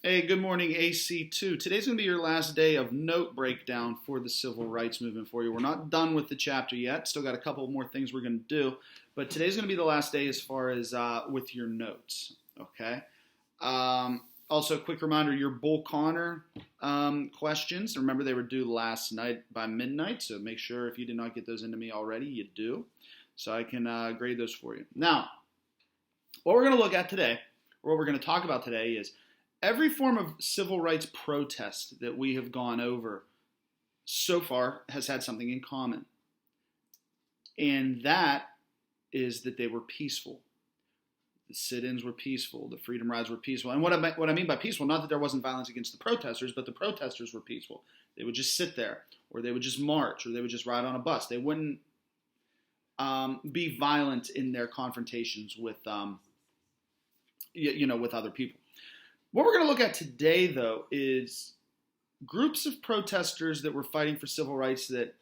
Hey, good morning, AC2. Today's going to be your last day of note breakdown for the civil rights movement for you. We're not done with the chapter yet. Still got a couple more things we're going to do. But today's going to be the last day as far as with your notes. Okay? Also, a quick reminder, your Bull Connor questions. Remember, they were due last night by midnight. So make sure if you did not get those into me already, you do. So I can grade those for you. Now, what we're going to look at today, or what we're going to talk about today is every form of civil rights protest that we have gone over so far has had something in common. And that is that they were peaceful. The sit-ins were peaceful. The freedom rides were peaceful. And what I mean by peaceful, not that there wasn't violence against the protesters, but the protesters were peaceful. They would just sit there, or they would just march, or they would just ride on a bus. They wouldn't be violent in their confrontations with, with other people. What we're going to look at today, though, is groups of protesters that were fighting for civil rights that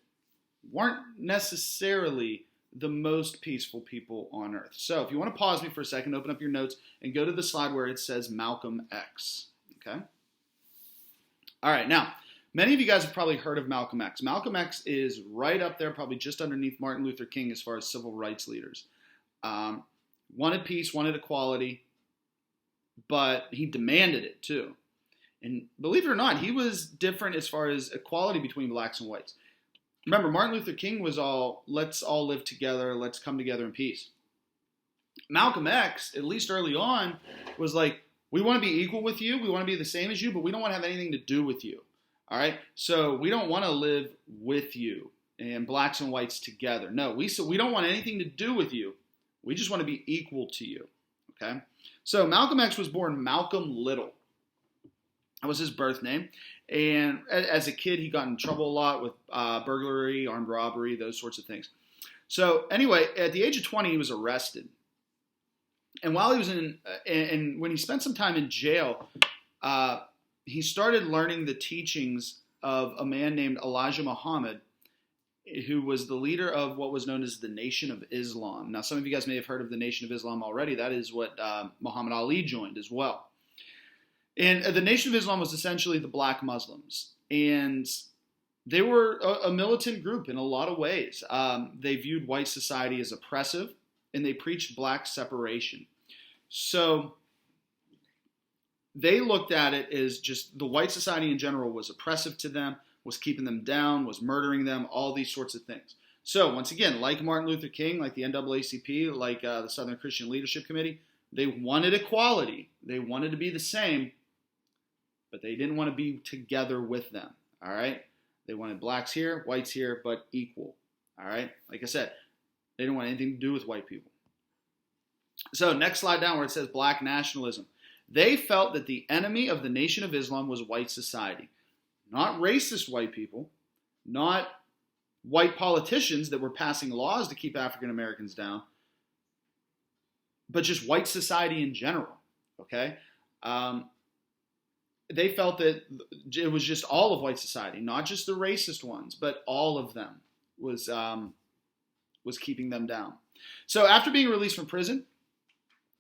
weren't necessarily the most peaceful people on earth. So if you want to pause me for a second, open up your notes, and go to the slide where it says Malcolm X. Okay? All right, now, many of you guys have probably heard of Malcolm X. Malcolm X is right up there, probably just underneath Martin Luther King as far as civil rights leaders. Wanted peace, wanted equality, but he demanded it too. And believe it or not, he was different as far as equality between blacks and whites. Remember, Martin Luther King was all, let's all live together, let's come together in peace. Malcolm X, at least early on, was like, we want to be equal with you, we want to be the same as you, but we don't want to have anything to do with you. All right? So we don't want to live with you and blacks and whites together. No, we don't want anything to do with you. We just want to be equal to you. Okay? So Malcolm X was born Malcolm Little. That was his birth name. And as a kid, he got in trouble a lot with burglary, armed robbery, those sorts of things. So anyway, at the age of 20, he was arrested. And while he was and when he spent some time in jail, he started learning the teachings of a man named Elijah Muhammad, who was the leader of what was known as the Nation of Islam. Now, some of you guys may have heard of the Nation of Islam already. That is what Muhammad Ali joined as well. And the Nation of Islam was essentially the black Muslims. And they were a militant group in a lot of ways. They viewed white society as oppressive, and they preached black separation. So they looked at it as just the white society in general was oppressive to them, was keeping them down, was murdering them, all these sorts of things. So once again, like Martin Luther King, like the NAACP, like the Southern Christian Leadership Committee, they wanted equality. They wanted to be the same, but they didn't want to be together with them. All right? They wanted blacks here, whites here, but equal. All right? Like I said, they didn't want anything to do with white people. So next slide down where it says black nationalism. They felt that the enemy of the Nation of Islam was white society. Not racist white people, not white politicians that were passing laws to keep African Americans down, but just white society in general, okay? They felt that it was just all of white society, not just the racist ones, but all of them was keeping them down. So after being released from prison,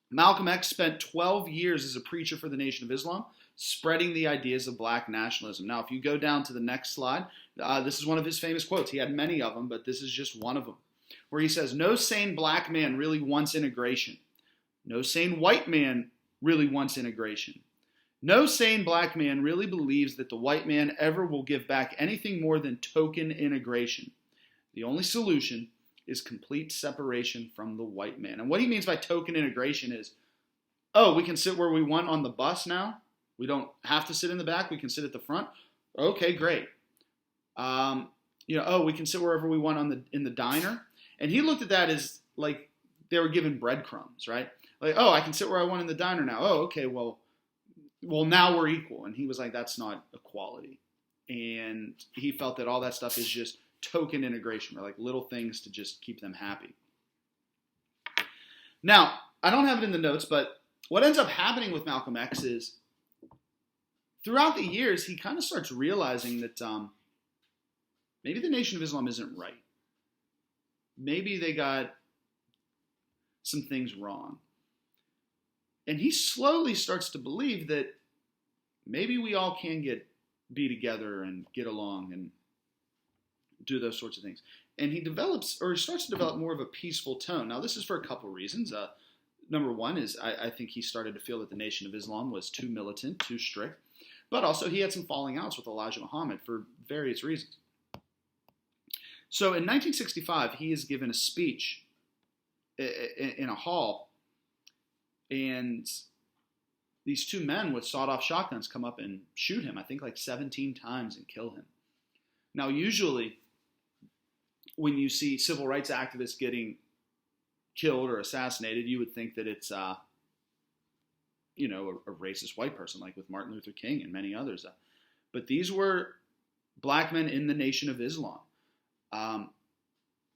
Malcolm X spent 12 years as a preacher for the Nation of Islam, spreading the ideas of black nationalism. Now, if you go down to the next slide, this is one of his famous quotes. He had many of them, but this is just one of them, where he says, "No sane black man really wants integration. No sane white man really wants integration. No sane black man really believes that the white man ever will give back anything more than token integration. The only solution is complete separation from the white man." And what he means by token integration is, oh, we can sit where we want on the bus now? We don't have to sit in the back. We can sit at the front. Okay, great. We can sit wherever we want in the diner. And he looked at that as like they were given breadcrumbs, right? Like, oh, I can sit where I want in the diner now. Oh, okay, well, now we're equal. And he was like, that's not equality. And he felt that all that stuff is just token integration, or like little things to just keep them happy. Now, I don't have it in the notes, but what ends up happening with Malcolm X is throughout the years, he kind of starts realizing that maybe the Nation of Islam isn't right. Maybe they got some things wrong. And he slowly starts to believe that maybe we all can be together and get along and do those sorts of things. And he starts to develop more of a peaceful tone. Now, this is for a couple reasons. Number one is I think he started to feel that the Nation of Islam was too militant, too strict. But also he had some falling outs with Elijah Muhammad for various reasons. So in 1965, he is given a speech in a hall, and these two men with sawed-off shotguns come up and shoot him, I think like 17 times, and kill him. Now, usually when you see civil rights activists getting killed or assassinated, you would think that it's a racist white person, like with Martin Luther King and many others. But these were black men in the Nation of Islam.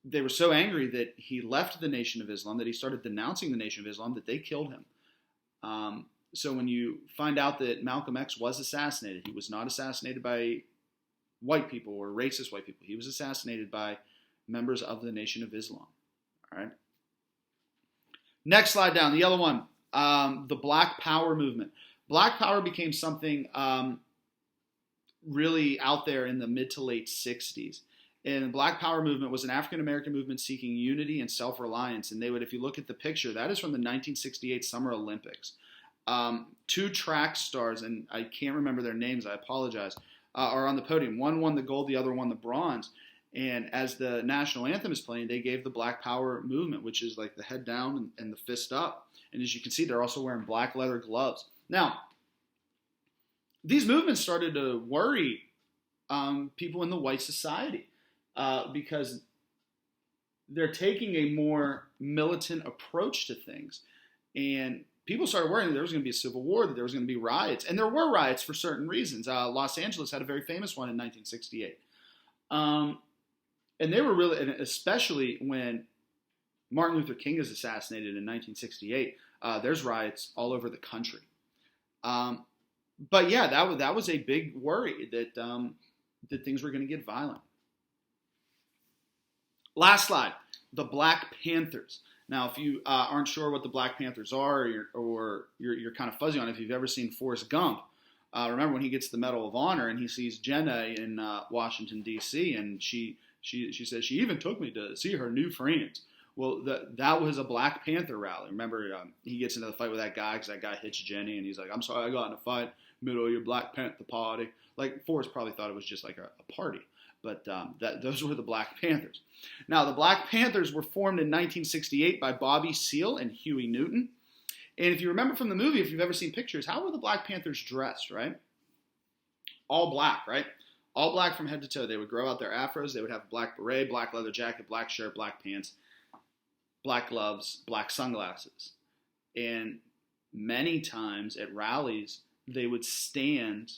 They were so angry that he left the Nation of Islam, that he started denouncing the Nation of Islam, that they killed him. So when you find out that Malcolm X was assassinated, he was not assassinated by white people or racist white people. He was assassinated by members of the Nation of Islam. All right. Next slide down, the yellow one, the Black Power movement. Black Power became something really out there in the mid to late 60s. And the Black Power movement was an African-American movement seeking unity and self-reliance. And they would, if you look at the picture, that is from the 1968 Summer Olympics. Two track stars, and I can't remember their names, I apologize, are on the podium. One won the gold, the other won the bronze. And as the national anthem is playing, they gave the Black Power movement, which is like the head down and the fist up. And as you can see, they're also wearing black leather gloves. Now, these movements started to worry people in the white society because they're taking a more militant approach to things. And people started worrying that there was going to be a civil war, that there was going to be riots. And there were riots for certain reasons. Los Angeles had a very famous one in 1968. And they were really, and especially when Martin Luther King is assassinated in 1968, there's riots all over the country. But yeah, that was a big worry that things were going to get violent. Last slide, the Black Panthers. Now, if you aren't sure what the Black Panthers are, or you're kind of fuzzy on it, if you've ever seen Forrest Gump, remember when he gets the Medal of Honor and he sees Jenna in Washington, D.C., and she says, she even took me to see her new friends. Well, that was a Black Panther rally. Remember, he gets into the fight with that guy because that guy hits Jenny, and he's like, I'm sorry, I got in a fight, middle of your Black Panther party. Like, Forrest probably thought it was just like a party. But those were the Black Panthers. Now, the Black Panthers were formed in 1968 by Bobby Seale and Huey Newton. And if you remember from the movie, if you've ever seen pictures, how were the Black Panthers dressed, right? All black, right? All black from head to toe. They would grow out their afros. They would have a black beret, black leather jacket, black shirt, black pants, black gloves, black sunglasses. And many times at rallies, they would stand,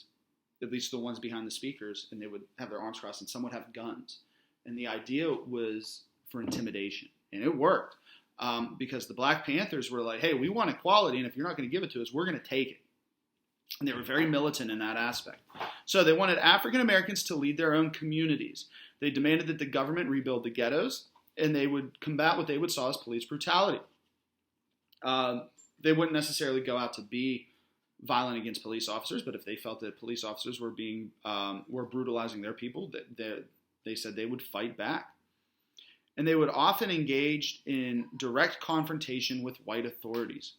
at least the ones behind the speakers, and they would have their arms crossed, and some would have guns. And the idea was for intimidation. And it worked because the Black Panthers were like, hey, we want equality, and if you're not going to give it to us, we're going to take it. And they were very militant in that aspect. So they wanted African Americans to lead their own communities. They demanded that the government rebuild the ghettos, and they would combat what they would saw as police brutality. They wouldn't necessarily go out to be violent against police officers, but if they felt that police officers were brutalizing their people, they said they would fight back. And they would often engage in direct confrontation with white authorities.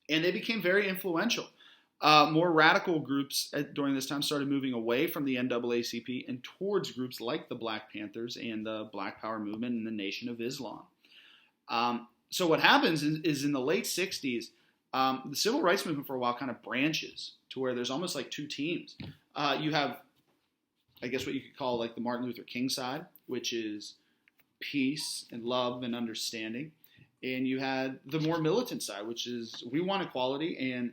And they became very influential. More radical groups during this time started moving away from the NAACP and towards groups like the Black Panthers and the Black Power movement and the Nation of Islam. So what happens is in the late 60s, the civil rights movement for a while kind of branches to where there's almost like two teams. You have, I guess what you could call like the Martin Luther King side, which is peace and love and understanding. And you had the more militant side, which is we want equality and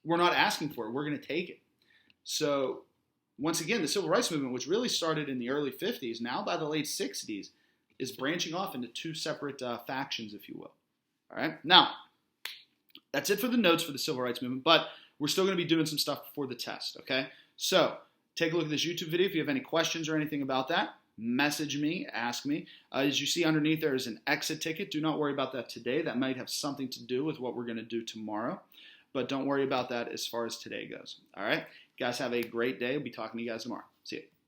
we're not asking for it. We're going to take it. So once again, the civil rights movement, which really started in the early 50s, now by the late 60s, is branching off into two separate factions, if you will. All right. Now, that's it for the notes for the civil rights movement, but we're still going to be doing some stuff before the test. Okay. So take a look at this YouTube video. If you have any questions or anything about that, message me, ask me. As you see underneath, there is an exit ticket. Do not worry about that today. That might have something to do with what we're going to do tomorrow. but don't worry about that as far as today goes. All right? You guys have a great day. We'll be talking to you guys tomorrow. See you.